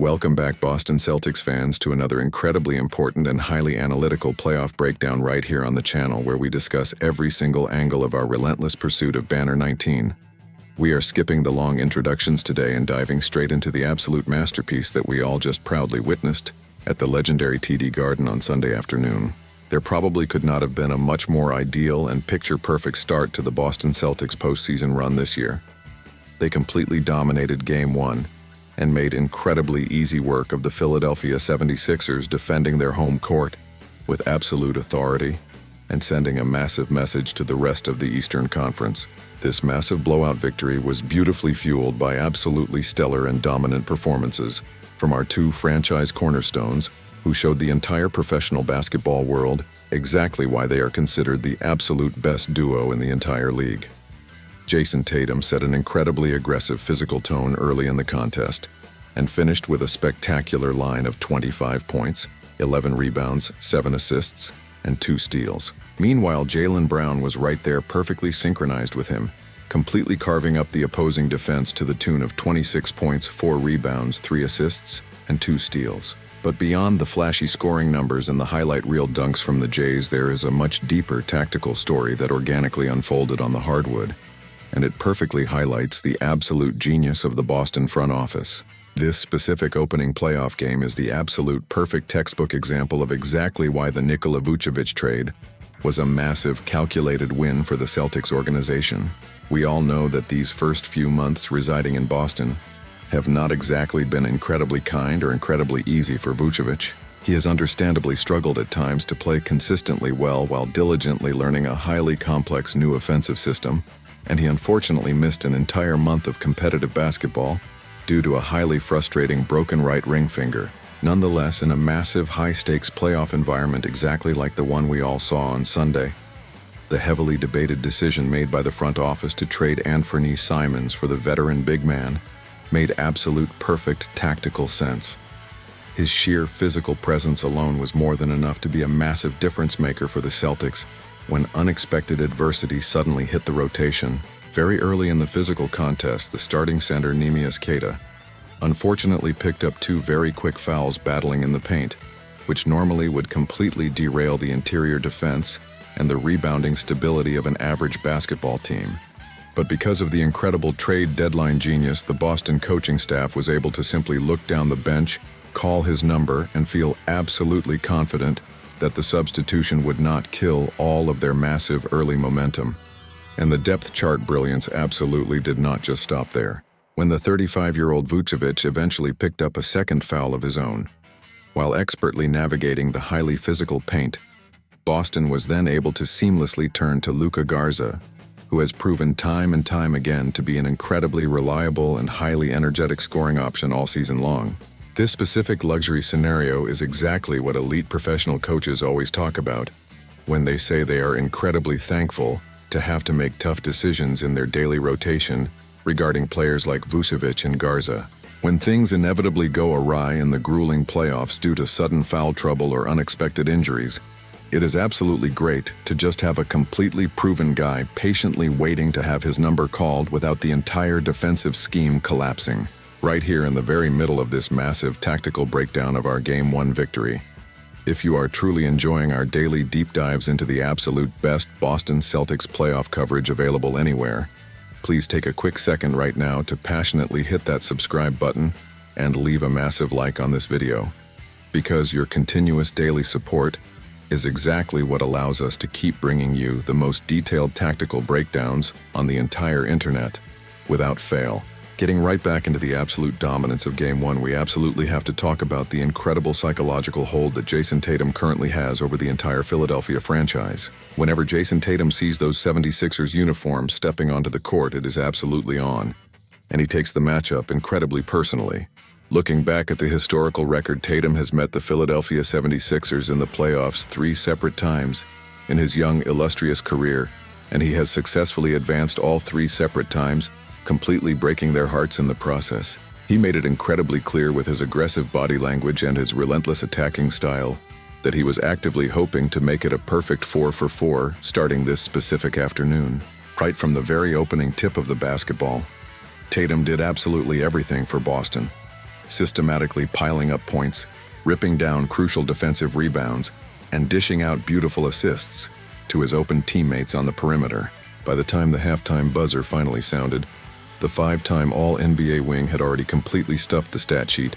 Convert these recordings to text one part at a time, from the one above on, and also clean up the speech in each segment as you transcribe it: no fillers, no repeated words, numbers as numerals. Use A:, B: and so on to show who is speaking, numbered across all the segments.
A: Welcome back, Boston Celtics fans, to another incredibly important and highly analytical playoff breakdown right here on the channel, where we discuss every single angle of our relentless pursuit of Banner 19. We are skipping the long introductions today and diving straight into the absolute masterpiece that we all just proudly witnessed at the legendary TD Garden on Sunday afternoon. There probably could not have been a much more ideal and picture-perfect start to the Boston Celtics postseason run this year. They completely dominated Game 1 and made incredibly easy work of the Philadelphia 76ers defending their home court with absolute authority and sending a massive message to the rest of the Eastern Conference. This massive blowout victory was beautifully fueled by absolutely stellar and dominant performances from our two franchise cornerstones, who showed the entire professional basketball world exactly why they are considered the absolute best duo in the entire league. Jayson Tatum set an incredibly aggressive physical tone early in the contest and finished with a spectacular line of 25 points, 11 rebounds, 7 assists, and 2 steals. Meanwhile, Jaylen was right there, perfectly synchronized with him, completely carving up the opposing defense to the tune of 26 points, 4 rebounds, 3 assists, and 2 steals. But beyond the flashy scoring numbers and the highlight reel dunks from the Jays, there is a much deeper tactical story that organically unfolded on the hardwood, and it perfectly highlights the absolute genius of the Boston front office. This specific opening playoff game is the absolute perfect textbook example of exactly why the Nikola Vucevic trade was a massive, calculated win for the Celtics organization. We all know that these first few months residing in Boston have not exactly been incredibly kind or incredibly easy for Vucevic. He has understandably struggled at times to play consistently well while diligently learning a highly complex new offensive system, and he unfortunately missed an entire month of competitive basketball due to a highly frustrating broken right ring finger. Nonetheless, in a massive, high-stakes playoff environment exactly like the one we all saw on Sunday, the heavily debated decision made by the front office to trade Anthony Simons for the veteran big man made absolute perfect tactical sense. His sheer physical presence alone was more than enough to be a massive difference maker for the Celtics when unexpected adversity suddenly hit the rotation. Very early in the physical contest, the starting center Neemias Queta unfortunately picked up 2 very quick fouls battling in the paint, which normally would completely derail the interior defense and the rebounding stability of an average basketball team. But because of the incredible trade deadline genius, the Boston coaching staff was able to simply look down the bench, call his number, and feel absolutely confident that the substitution would not kill all of their massive early momentum. And the depth chart brilliance absolutely did not just stop there, when the 35-year-old Vucevic eventually picked up a second foul of his own. While expertly navigating the highly physical paint, Boston was then able to seamlessly turn to Luka Garza, who has proven time and time again to be an incredibly reliable and highly energetic scoring option all season long. This specific luxury scenario is exactly what elite professional coaches always talk about when they say they are incredibly thankful to have to make tough decisions in their daily rotation regarding players like Vucevic and Garza. When things inevitably go awry in the grueling playoffs due to sudden foul trouble or unexpected injuries, it is absolutely great to just have a completely proven guy patiently waiting to have his number called without the entire defensive scheme collapsing. Right here in the very middle of this massive tactical breakdown of our Game 1 victory. If you are truly enjoying our daily deep dives into the absolute best Boston Celtics playoff coverage available anywhere, please take a quick second right now to passionately hit that subscribe button and leave a massive like on this video, because your continuous daily support is exactly what allows us to keep bringing you the most detailed tactical breakdowns on the entire internet without fail. Getting right back into the absolute dominance of Game 1, we absolutely have to talk about the incredible psychological hold that Jayson Tatum currently has over the entire Philadelphia franchise. Whenever Jayson Tatum sees those 76ers uniforms stepping onto the court, it is absolutely on, and he takes the matchup incredibly personally. Looking back at the historical record, Tatum has met the Philadelphia 76ers in the playoffs 3 separate times in his young, illustrious career, and he has successfully advanced all 3 separate times, completely breaking their hearts in the process. He made it incredibly clear with his aggressive body language and his relentless attacking style that he was actively hoping to make it a perfect 4 for 4 starting this specific afternoon. Right from the very opening tip of the basketball, Tatum did absolutely everything for Boston. systematically piling up points, ripping down crucial defensive rebounds, and dishing out beautiful assists to his open teammates on the perimeter. By the time the halftime buzzer finally sounded, the 5-time All-NBA wing had already completely stuffed the stat sheet,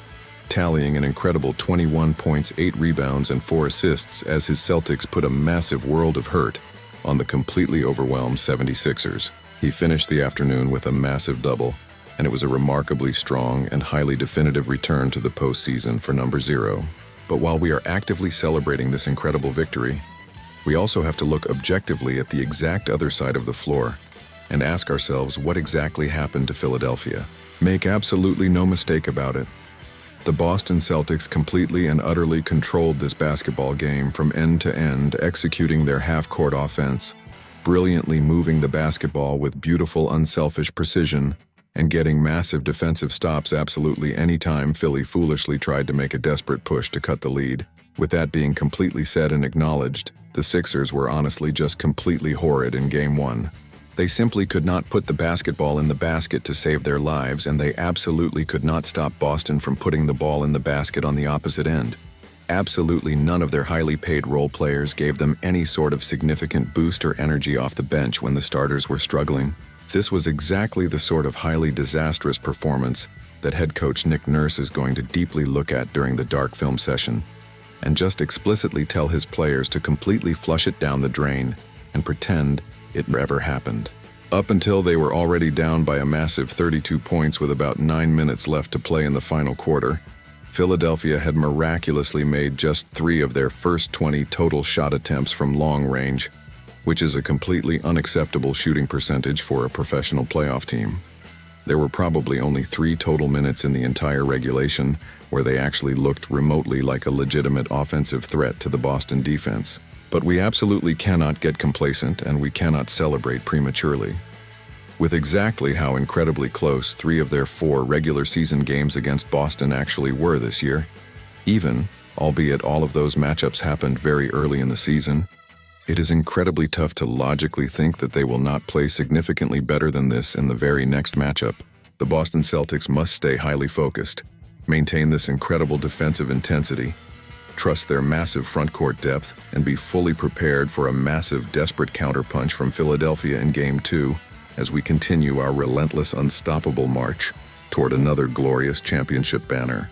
A: tallying an incredible 21 points, 8 rebounds, and 4 assists as his Celtics put a massive world of hurt on the completely overwhelmed 76ers. He finished the afternoon with a massive double, and it was a remarkably strong and highly definitive return to the postseason for number 0. But while we are actively celebrating this incredible victory, we also have to look objectively at the exact other side of the floor and ask ourselves what exactly happened to Philadelphia. Make absolutely no mistake about it. The Boston Celtics completely and utterly controlled this basketball game from end to end, executing their half-court offense, brilliantly moving the basketball with beautiful, unselfish precision, and getting massive defensive stops absolutely any time Philly foolishly tried to make a desperate push to cut the lead. With that being completely said and acknowledged, the Sixers were honestly just completely horrid in Game 1. They simply could not put the basketball in the basket to save their lives, and they absolutely could not stop Boston from putting the ball in the basket on the opposite end. Absolutely none of their highly paid role players gave them any sort of significant boost or energy off the bench when the starters were struggling. This was exactly the sort of highly disastrous performance that head coach Nick Nurse is going to deeply look at during the dark film session, and just explicitly tell his players to completely flush it down the drain and pretend it never happened. Up until they were already down by a massive 32 points with about 9 minutes left to play in the final quarter, Philadelphia had miraculously made just 3 of their first 20 total shot attempts from long range, which is a completely unacceptable shooting percentage for a professional playoff team. There were probably only 3 total minutes in the entire regulation where they actually looked remotely like a legitimate offensive threat to the Boston defense. But we absolutely cannot get complacent, and we cannot celebrate prematurely. With exactly how incredibly close 3 of their 4 regular season games against Boston actually were this year, even, albeit all of those matchups happened very early in the season, it is incredibly tough to logically think that they will not play significantly better than this in the very next matchup. The Boston Celtics must stay highly focused, maintain this incredible defensive intensity, trust their massive front court depth, and be fully prepared for a massive, desperate counterpunch from Philadelphia in Game 2 as we continue our relentless, unstoppable march toward another glorious championship banner.